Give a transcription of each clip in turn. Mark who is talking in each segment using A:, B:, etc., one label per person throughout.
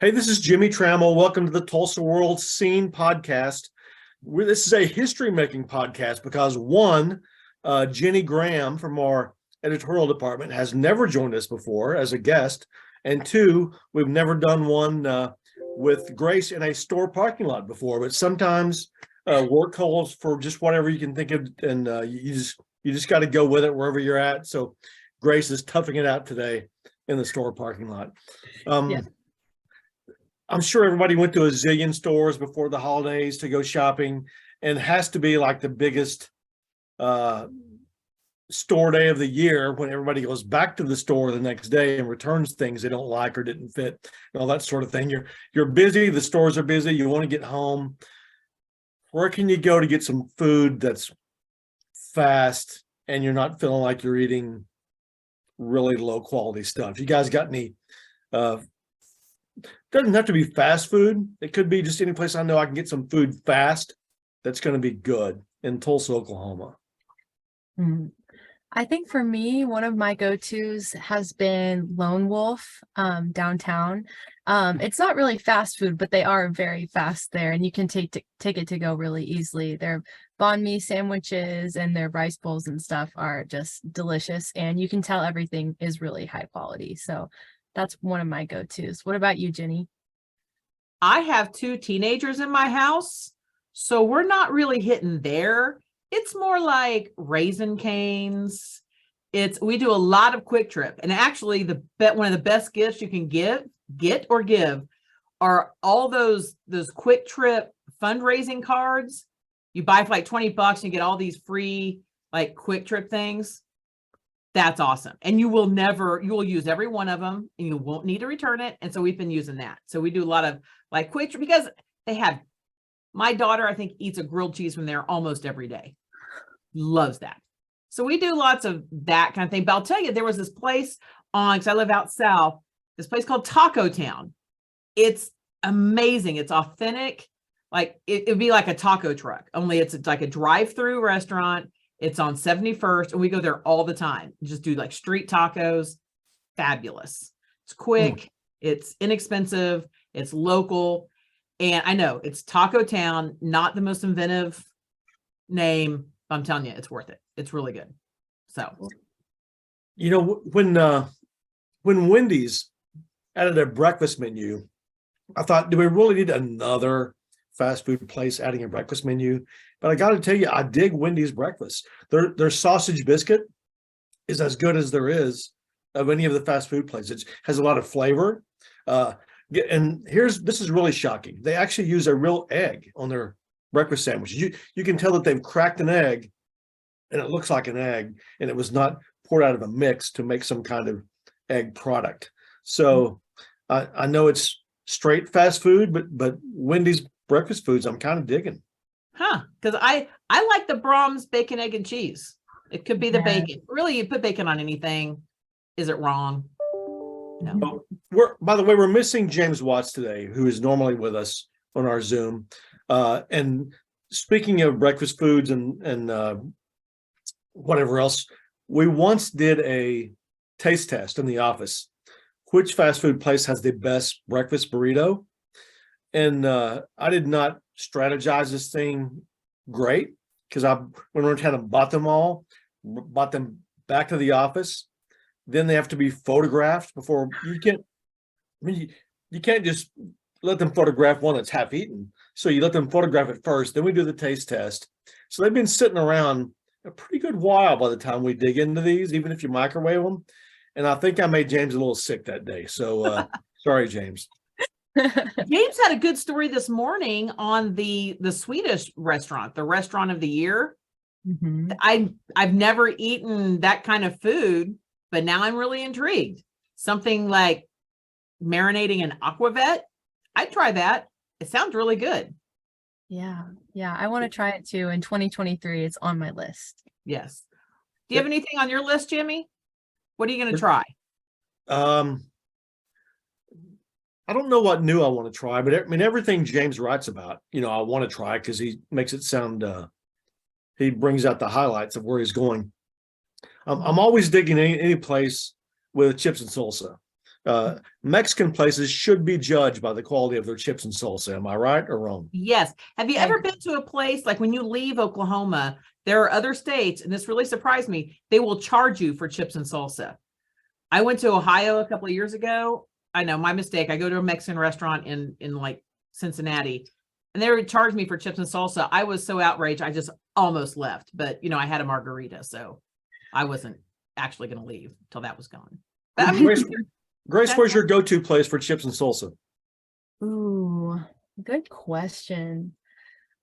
A: Hey, this is Jimmie Tramel. Welcome to the Tulsa World Scene podcast. This is a history-making podcast because one, Ginnie Graham from our editorial department has never joined us before as a guest, and two, we've never done one with Grace in a store parking lot before. But sometimes work calls for just whatever you can think of, and you just got to go with it wherever you're at. So Grace is toughing it out today in the store parking lot.
B: Yeah.
A: I'm sure everybody went to a zillion stores before the holidays to go shopping, and it has to be like the biggest store day of the year when everybody goes back to the store the next day and returns things they don't like or didn't fit and all that sort of thing. You're busy, the stores are busy, you want to get home. Where can you go to get some food that's fast and you're not feeling like you're eating really low quality stuff? You guys got any doesn't have to be fast food. It could be just any place I know I can get some food fast that's going to be good in Tulsa, Oklahoma.
B: I think for me, one of my go-tos has been Lone Wolf downtown. It's not really fast food, but they are very fast there, and you can take it to go really easily. Their banh mi sandwiches and their rice bowls and stuff are just delicious, and you can tell everything is really high quality. So that's one of my go-tos. What about you, Ginny?
C: I have two teenagers in my house, so we're not really hitting there. It's more like Raisin Canes. We do a lot of Quick Trip, and actually one of the best gifts you can get or give are all those Quick Trip fundraising cards. You buy for like $20 and you get all these free like Quick Trip things. That's awesome. And you will use every one of them and you won't need to return it. And so we've been using that. So we do a lot of like Quick Trip because my daughter, I think, eats a grilled cheese from there almost every day. Loves that. So we do lots of that kind of thing. But I'll tell you, there was this place because I live out south, this place called Taco Town. It's amazing. It's authentic. Like it'd be like a taco truck, only it's like a drive-through restaurant. It's on 71st, and we go there all the time. Just do like street tacos. Fabulous. It's quick. It's inexpensive. It's local. And I know it's Taco Town, not the most inventive name. But I'm telling you, it's worth it. It's really good. So,
A: when Wendy's added a breakfast menu, I thought, do we really need another fast food place adding a breakfast menu? But I got to tell you, I dig Wendy's breakfast. Their sausage biscuit is as good as there is of any of the fast food places. It has a lot of flavor. And this is really shocking. They actually use a real egg on their breakfast sandwiches. You can tell that they've cracked an egg and it looks like an egg, and it was not poured out of a mix to make some kind of egg product. So I know it's straight fast food, but Wendy's breakfast foods I'm kind of digging.
C: Because I like the Brahms bacon, egg, and cheese. It could be the bacon. Really, you put bacon on anything. Is it wrong? No.
A: By the way, we're missing James Watts today, who is normally with us on our Zoom. And speaking of breakfast foods and whatever else, we once did a taste test in the office. Which fast food place has the best breakfast burrito? And I did not strategize this thing great because when we're kind of bought them back to the office. Then they have to be photographed before you can't just let them photograph one that's half eaten. So you let them photograph it first, then we do the taste test. So they've been sitting around a pretty good while by the time we dig into these, even if you microwave them. And I think I made James a little sick that day. So sorry, James.
C: James had a good story this morning on the Swedish restaurant, the restaurant of the year.
B: Mm-hmm.
C: I've never eaten that kind of food, but now I'm really intrigued. Something like marinating an aquavit. I'd try that. It sounds really good.
B: Yeah. I want to try it too. In 2023, it's on my list.
C: Yes. Do you have anything on your list, Jimmie? What are you going to try?
A: I don't know what new I want to try, but I mean, everything James writes about, I want to try because he makes it sound, he brings out the highlights of where he's going. I'm always digging any place with chips and salsa. Mexican places should be judged by the quality of their chips and salsa. Am I right or wrong?
C: Yes. Have you ever been to a place like when you leave Oklahoma, there are other states, and this really surprised me, they will charge you for chips and salsa. I went to Ohio a couple of years ago. I know, my mistake. I go to a Mexican restaurant in like Cincinnati, and they would charge me for chips and salsa. I was so outraged, I just almost left. But I had a margarita, so I wasn't actually going to leave till that was gone. But, I mean,
A: Grace, where's your go-to place for chips and salsa?
B: Ooh, good question.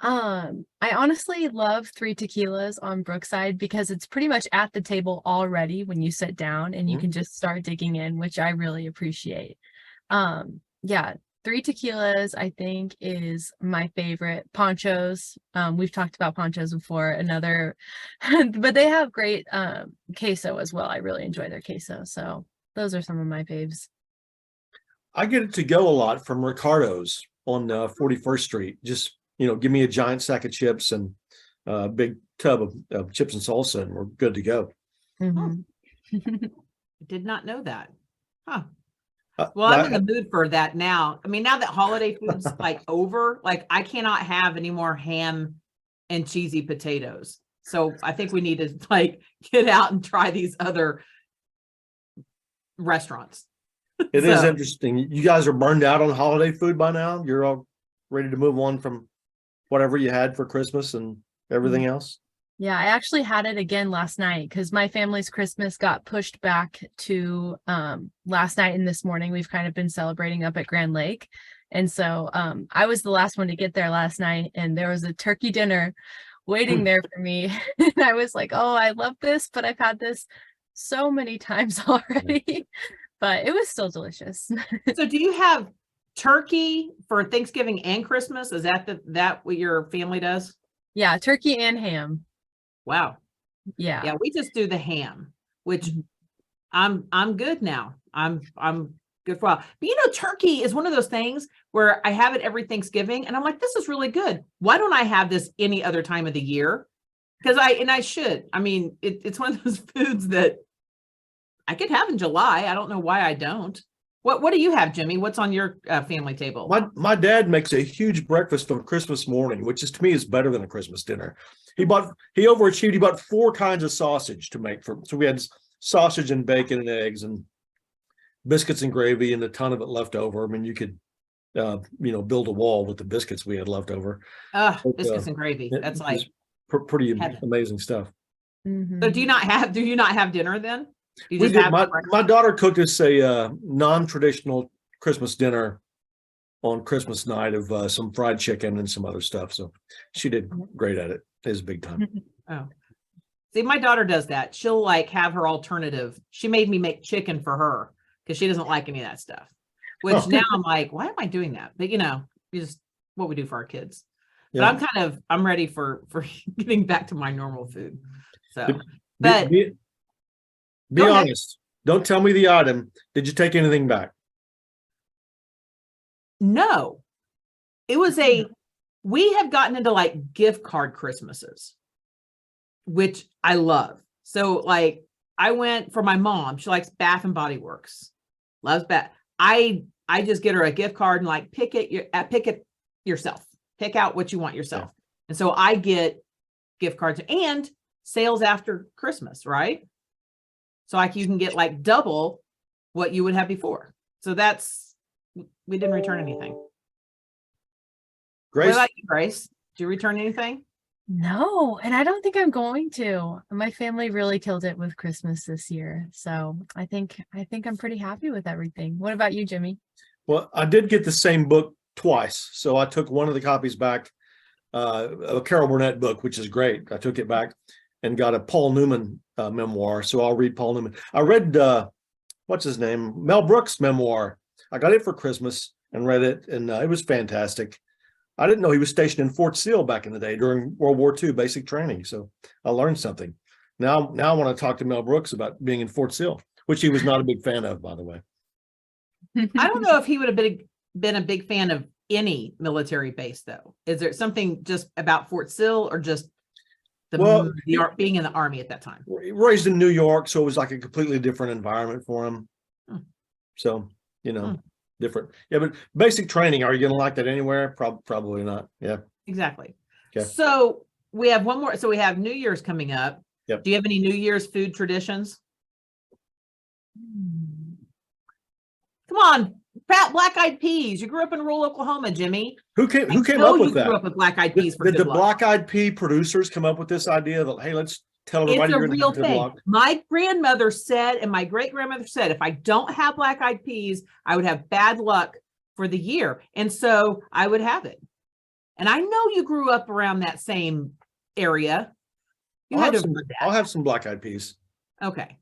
B: I honestly love Three Tequilas on Brookside because it's pretty much at the table already when you sit down and you can just start digging in, which I really appreciate. Yeah, Three Tequilas, I think, is my favorite. Ponchos, we've talked about Ponchos before, but they have great queso as well. I really enjoy their queso. So those are some of my faves.
A: I get it to go a lot from Ricardo's on 41st Street. Just, give me a giant sack of chips and a big tub of chips and salsa, and we're good to go.
B: Mhm.
C: I did not know that. Huh. Well, I'm in the mood for that now. I mean, now that holiday food's like over, like I cannot have any more ham and cheesy potatoes. So I think we need to like get out and try these other restaurants.
A: It is interesting. You guys are burned out on holiday food by now. You're all ready to move on from whatever you had for Christmas and everything else.
B: Yeah, I actually had it again last night because my family's Christmas got pushed back to last night and this morning. We've kind of been celebrating up at Grand Lake. And so I was the last one to get there last night, and there was a turkey dinner waiting there for me. And I was like, oh, I love this, but I've had this so many times already. But it was still delicious.
C: So do you have turkey for Thanksgiving and Christmas? Is that what your family does?
B: Yeah, turkey and ham.
C: Wow.
B: Yeah.
C: Yeah, we just do the ham, which I'm good now. I'm good for a while. But turkey is one of those things where I have it every Thanksgiving and I'm like, this is really good. Why don't I have this any other time of the year? Because I should. I mean, it's one of those foods that I could have in July. I don't know why I don't. What do you have, Jimmie? What's on your family table?
A: My dad makes a huge breakfast on Christmas morning, which is to me is better than a Christmas dinner. He overachieved. He bought 4 kinds of sausage to make so we had sausage and bacon and eggs and biscuits and gravy and a ton of it left over. I mean, you could build a wall with the biscuits we had left over.
C: Biscuits and gravy. That's like
A: pretty
C: heaven.
A: Amazing stuff.
B: Mm-hmm.
C: So do you not have dinner then? You
A: We
C: just
A: did.
C: have
A: My daughter cooked us a non-traditional Christmas dinner on Christmas night of some fried chicken and some other stuff. So she did great at it. It was big time.
C: Oh, see, my daughter does that. She'll like have her alternative. She made me make chicken for her because she doesn't like any of that stuff. Which now I'm like, why am I doing that? But just what we do for our kids.
A: Yeah.
C: But I'm ready for getting back to my normal food. So,
A: Be honest. Don't tell me the item. Did you take anything back?
C: No, it was we have gotten into like gift card Christmases, which I love. So like I went for my mom. She likes Bath and Body Works, loves Bath. I just get her a gift card and like pick it yourself. Pick out what you want yourself. Yeah. And so I get gift cards and sales after Christmas, right? So like you can get like double what you would have before. So we didn't return anything.
A: Grace?
C: What about you, Grace? Did you return anything?
B: No, and I don't think I'm going to. My family really killed it with Christmas this year. So I think I'm pretty happy with everything. What about you, Jimmie?
A: Well, I did get the same book twice. So I took one of the copies back, a Carol Burnett book, which is great. I took it back and got a Paul Newman memoir. So I'll read Paul Newman. I read, what's his name? Mel Brooks' memoir. I got it for Christmas and read it, and it was fantastic. I didn't know he was stationed in Fort Sill back in the day during World War II basic training. So I learned something. Now I want to talk to Mel Brooks about being in Fort Sill, which he was not a big fan of, by the way.
C: I don't know if he would have been a big fan of any military base, though. Is there something just about Fort Sill or just being in the Army at that time?
A: Raised in New York, so it was like a completely different environment for him. So, you know,
C: Hmm.
A: different. Yeah, but basic training, are you going to like that anywhere? Probably not. Yeah.
C: Exactly.
A: Okay.
C: So we have one more. So we have New Year's coming up.
A: Yep.
C: Do you have any New Year's food traditions? Come on, fat black-eyed peas. You grew up in rural Oklahoma, Jimmie.
A: Who came
C: I
A: up
C: know
A: with
C: you grew
A: that?
C: up with black-eyed peas for
A: Did
C: good
A: the
C: luck.
A: black-eyed pea producers come up with this idea that, hey, let's tell
C: It's
A: everybody
C: a
A: you're going to
C: real
A: have good
C: thing.
A: luck?
C: My grandmother said, and my great-grandmother said, if I don't have black-eyed peas, I would have bad luck for the year. And so I would have it. And I know you grew up around that same area. You
A: I'll
C: had
A: have
C: to have
A: some,
C: heard
A: I'll
C: that.
A: have some black-eyed peas.
C: Okay.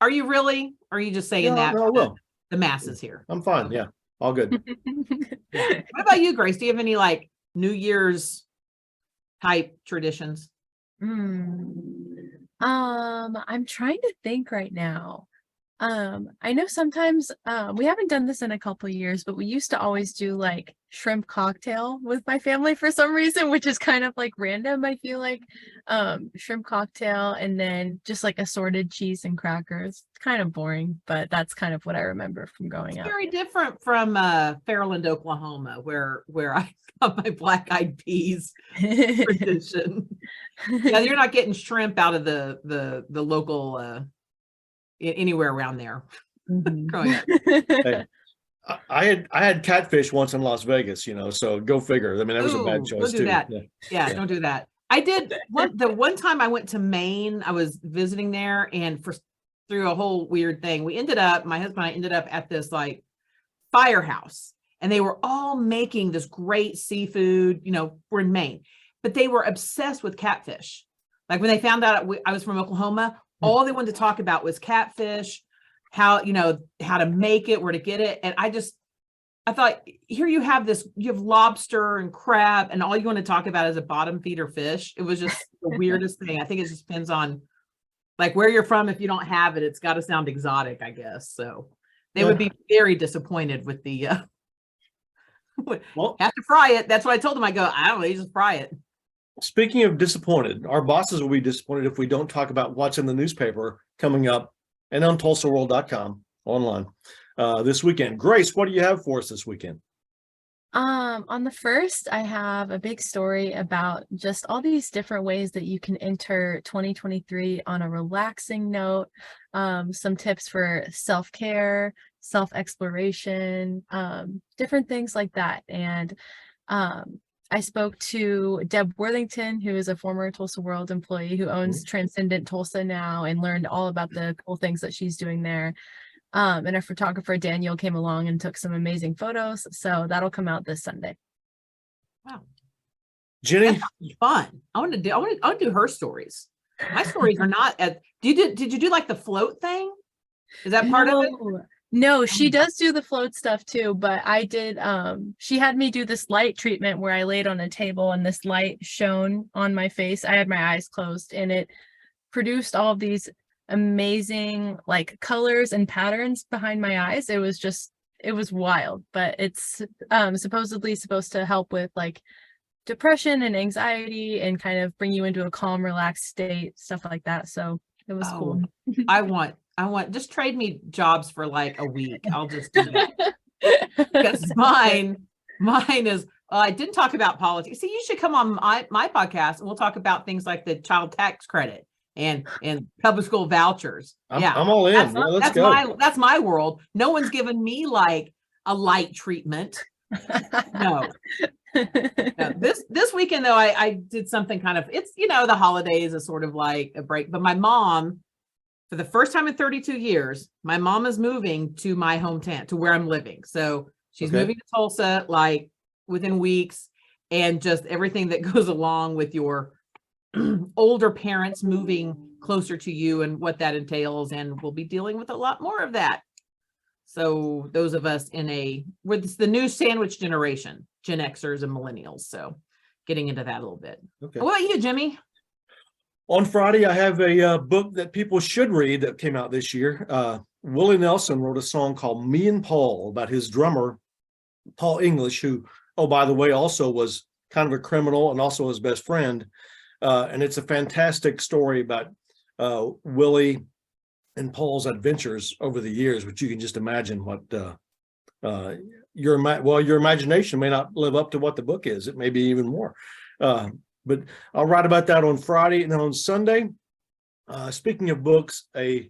C: Are you really? Or are you just saying
A: Yeah,
C: that
A: no, I
C: for
A: will.
C: the masses here?
A: I'm fine. Yeah, all good.
C: Yeah. What about you, Grace? Do you have any like New Year's type traditions?
B: I'm trying to think right now. I know sometimes we haven't done this in a couple years, but we used to always do like shrimp cocktail with my family for some reason, which is kind of like random, I feel like. Shrimp cocktail and then just like assorted cheese and crackers. It's kind of boring, but that's kind of what I remember from growing
C: It's
B: up.
C: very different from Fairland, Oklahoma, where I got my black-eyed peas tradition. Yeah, you're not getting shrimp out of the local anywhere around there. Growing up.
A: Hey, I had catfish once in Las Vegas, you know, so go figure. I mean, that was a bad
C: Ooh,
A: choice
C: don't do
A: too.
C: that.
A: Yeah.
C: Yeah,
A: Yeah.
C: don't do that. I did the one time I went to Maine, I was visiting there, and through a whole weird thing, my husband and I ended up at this like firehouse, and they were all making this great seafood. You know, we're in Maine, but they were obsessed with catfish. Like when they found out I was from Oklahoma, all they wanted to talk about was catfish, how to make it, where to get it. And I thought, here you have lobster and crab, and all you want to talk about is a bottom feeder fish. It was just the weirdest thing. I think it just depends on like where you're from. If you don't have it, it's got to sound exotic, I guess. So they would be very disappointed with the
A: Well,
C: have to fry it. That's what I told them. I go, I don't know, you just fry it.
A: speaking of disappointed, our bosses will be disappointed if we don't talk about what's in the newspaper coming up and on TulsaWorld.com online this weekend. Grace, what do you have for us this weekend?
B: On the first, I have a big story about just all these different ways that you can enter 2023 on a relaxing note. Some tips for self-care, self-exploration, different things like that. And I spoke to Deb Worthington, who is a former Tulsa World employee who owns Transcendent Tulsa now, and learned all about the cool things that she's doing there. And our photographer Daniel came along and took some amazing photos. So that'll come out this Sunday.
C: Wow,
A: Ginnie?
C: fun. I want to do her stories. My stories are not as did you do like the float thing? Is that part of it?
B: No, she does do the float stuff too, but I did she had me do this light treatment where I laid on a table and this light shone on my face. I had my eyes closed and it produced all of these amazing like colors and patterns behind my eyes. It was wild, but it's supposedly supposed to help with like depression and anxiety and kind of bring you into a calm, relaxed state, stuff like that. So it was cool.
C: I want just trade me jobs for like a week. I'll just do that. Because mine is I didn't talk about politics. See, you should come on my podcast and we'll talk about things like the child tax credit and public school vouchers.
A: I'm all in. Let's go.
C: That's my world. No one's given me like a light treatment. No. No. This weekend though, I did something kind of, it's the holidays is sort of like a break, but my mom, for the first time in 32 years, my mom is moving to my hometown, to where I'm living. So she's moving to Tulsa like within weeks, and just everything that goes along with your older parents moving closer to you and what that entails. And we'll be dealing with a lot more of that. So those of us with the new sandwich generation, Gen Xers and millennials. So getting into that a little bit.
A: Okay.
C: What about you, Jimmie?
A: On Friday, I have a book that people should read that came out this year. Willie Nelson wrote a song called Me and Paul about his drummer, Paul English, who, oh, by the way, also was kind of a criminal and also his best friend. And it's a fantastic story about Willie and Paul's adventures over the years, which you can just imagine what your imagination may not live up to what the book is. It may be even more. But I'll write about that on Friday, and then on Sunday. Speaking of books, a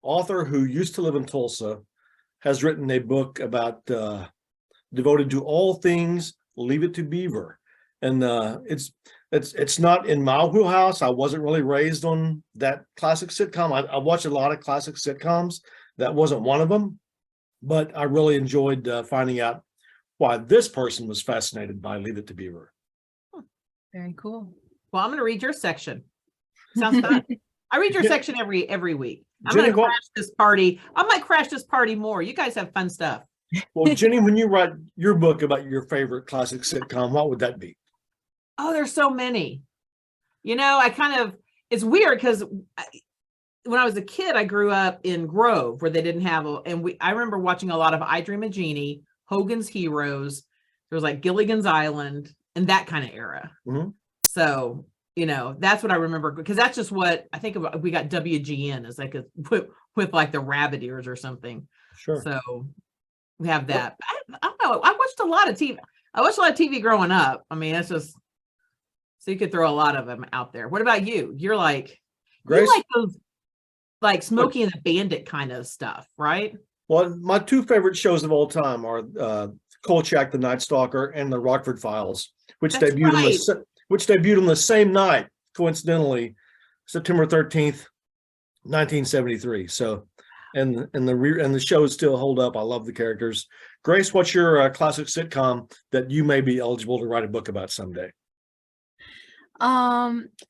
A: author who used to live in Tulsa has written a book about devoted to all things Leave It to Beaver, and it's not in my wheelhouse. I wasn't really raised on that classic sitcom. I watched a lot of classic sitcoms. That wasn't one of them, but I really enjoyed finding out why this person was fascinated by Leave It to Beaver.
B: Very cool.
C: Well, I'm going to read your section. Sounds fun. I read your section every week. I'm
A: Ginnie,
C: going to crash this party. I might crash this party more. You guys have fun stuff.
A: Well, Ginnie, when you write your book about your favorite classic sitcom, what would that be?
C: Oh, there's so many. It's weird because when I was a kid, I grew up in Grove where they didn't have, I remember watching a lot of I Dream of Jeannie, Hogan's Heroes. There was like Gilligan's Island and that kind of era.
A: Mm-hmm.
C: So, that's what I remember, because that's just what I think about. We got WGN as like with like the rabbit ears or something.
A: Sure.
C: So we have that. I don't know. I watched a lot of TV. I watched a lot of TV growing up. I mean, that's just, so you could throw a lot of them out there. What about you? You're like,
A: Grace?
C: you like those, like Smokey and the Bandit kind of stuff, right?
A: Well, my two favorite shows of all time are Kolchak the Night Stalker and the Rockford Files, which
C: That's
A: debuted on the same night, coincidentally, September 13th, 1973. So, and the shows still hold up. I love the characters. Grace, what's your classic sitcom that you may be eligible to write a book about someday?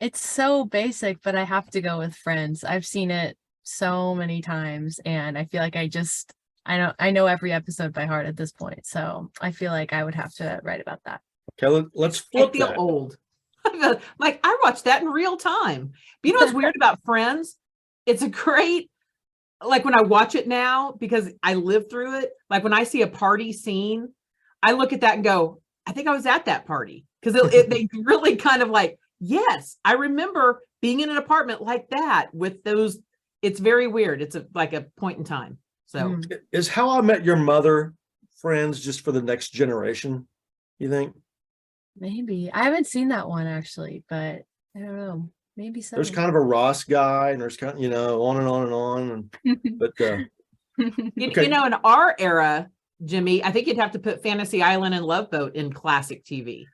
B: It's so basic, but I have to go with Friends. I've seen it so many times, and I feel like I know every episode by heart at this point. So I feel like I would have to write about that.
A: Okay, let's flip
C: I feel
A: that.
C: old. Like I watched that in real time. But you know what's weird about Friends? It's a great, like when I watch it now, because I lived through it, like when I see a party scene, I look at that and go, I think I was at that party. Because they really kind of like, yes, I remember being in an apartment like that with those. It's very weird. It's like a point in time. So
A: Is How I Met Your Mother Friends just for the next generation, you think?
B: Maybe. I haven't seen that one actually, but I don't know. Maybe so.
A: There's kind of a Ross guy, and there's kind of, on and on and on. But okay.
C: in our era, Jimmie, I think you'd have to put Fantasy Island and Love Boat in classic TV.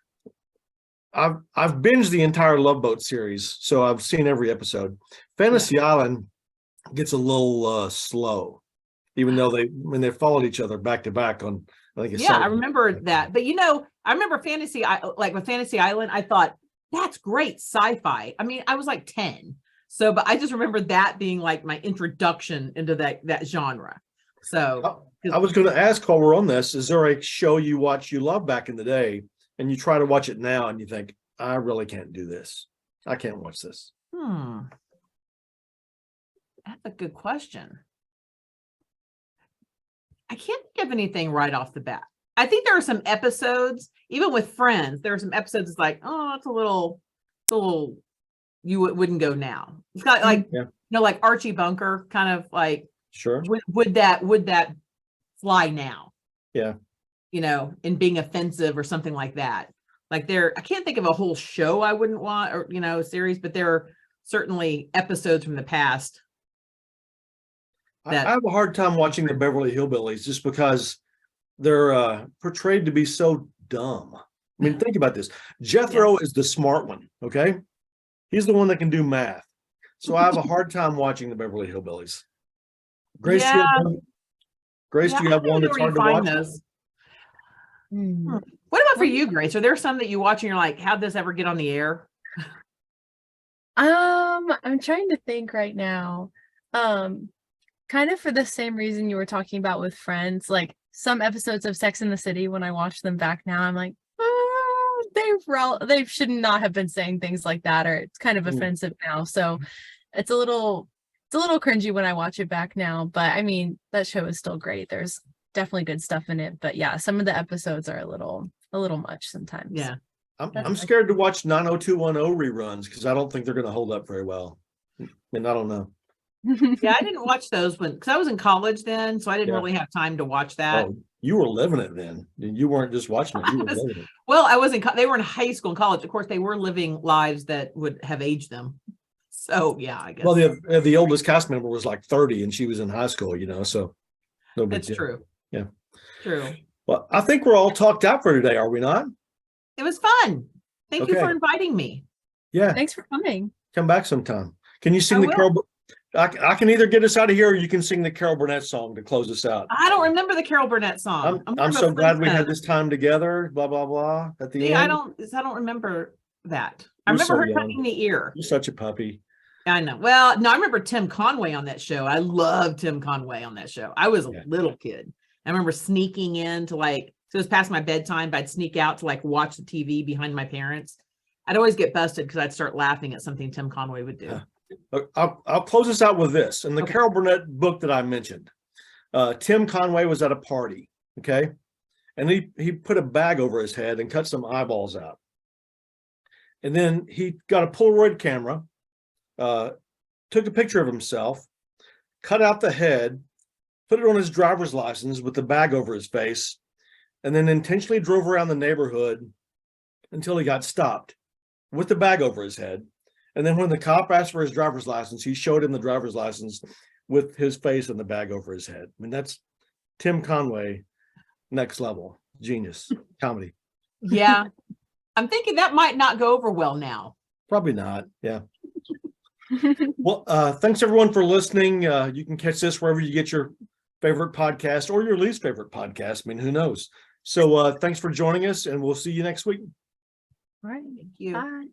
A: I've binged the entire Love Boat series, so I've seen every episode. Fantasy Island gets a little slow, even though they followed each other back to back on, I think it's
C: I remember that. But I remember with Fantasy Island, I thought that's great sci-fi. I mean, I was like 10. So, but I just remember that being like my introduction into that genre. So
A: I was going to ask while we're on this, is there a show you love back in the day, and you try to watch it now and you think, I really can't do this. I can't watch this.
C: That's a good question. I can't think of anything right off the bat. I think there are some episodes, even with Friends, there are some episodes it's like, oh, it's a little, you wouldn't go now. It's got like, like Archie Bunker, kind of like,
A: sure.
C: Would that fly now?
A: Yeah.
C: And being offensive or something like that. Like I can't think of a whole show I wouldn't want, or, a series, but there are certainly episodes from the past.
A: I have a hard time watching the Beverly Hillbillies just because they're portrayed to be so dumb. I mean, think about this. Jethro is the smart one, okay? He's the one that can do math. So I have a hard time watching the Beverly Hillbillies. Grace, do you have one that's hard to watch?
C: What about for you, Grace? Are there some that you watch and you're like, how'd this ever get on the air?
B: I'm trying to think right now. Kind of for the same reason you were talking about with Friends, like some episodes of Sex and the City, when I watch them back now, I'm like, they should not have been saying things like that, or it's kind of offensive now. So it's a little cringy when I watch it back now. But I mean, that show is still great. There's definitely good stuff in it. But yeah, some of the episodes are a little much sometimes.
C: Yeah.
A: I'm scared to watch 90210 reruns because I don't think they're going to hold up very well. And I don't know.
C: Yeah, I didn't watch those because I was in college then, so I didn't
A: Yeah.
C: really have time to watch that.
A: Oh, you were living it then. You weren't just watching it. You were living it.
C: Well, I was they were in high school and college. Of course, they were living lives that would have aged them. So yeah, I guess.
A: Well, the oldest cast member was like 30 and she was in high school, so no big
C: that's
A: deal.
C: true.
A: Yeah.
C: True.
A: Well, I think we're all talked out for today, are we not?
C: It was fun. Thank you
A: Okay.
C: for inviting me.
A: Yeah.
B: Thanks for coming.
A: Come back sometime. Can you sing
C: I
A: the
C: will.
A: Carol? I can either get us out of here or you can sing the Carol Burnett song to close us out.
C: I don't remember the Carol Burnett song.
A: I'm so glad we had this time together, blah, blah, blah, at the
C: See,
A: end.
C: I don't remember that. I
A: You're
C: remember
A: so
C: her
A: young.
C: cutting the ear.
A: You're such a puppy.
C: I know. Well, no, I remember Tim Conway on that show. I loved Tim Conway on that show. I was a
A: Yeah.
C: little kid. I remember sneaking in to so it was past my bedtime, but I'd sneak out to watch the TV behind my parents. I'd always get busted because I'd start laughing at something Tim Conway would do.
A: I'll close this out with this. In the
C: Okay.
A: Carol Burnett book that I mentioned, Tim Conway was at a party, okay? And he put a bag over his head and cut some eyeballs out. And then he got a Polaroid camera, took a picture of himself, cut out the head, put it on his driver's license with the bag over his face, and then intentionally drove around the neighborhood until he got stopped with the bag over his head. And then when the cop asked for his driver's license, he showed him the driver's license with his face and the bag over his head. I mean, that's Tim Conway, next level, genius, comedy.
C: Yeah. I'm thinking that might not go over well now.
A: Probably not. Yeah. Well, thanks everyone for listening. You can catch this wherever you get your favorite podcast or your least favorite podcast. I mean, who knows? So thanks for joining us and we'll see you next week.
B: All right.
C: Thank you.
B: Bye.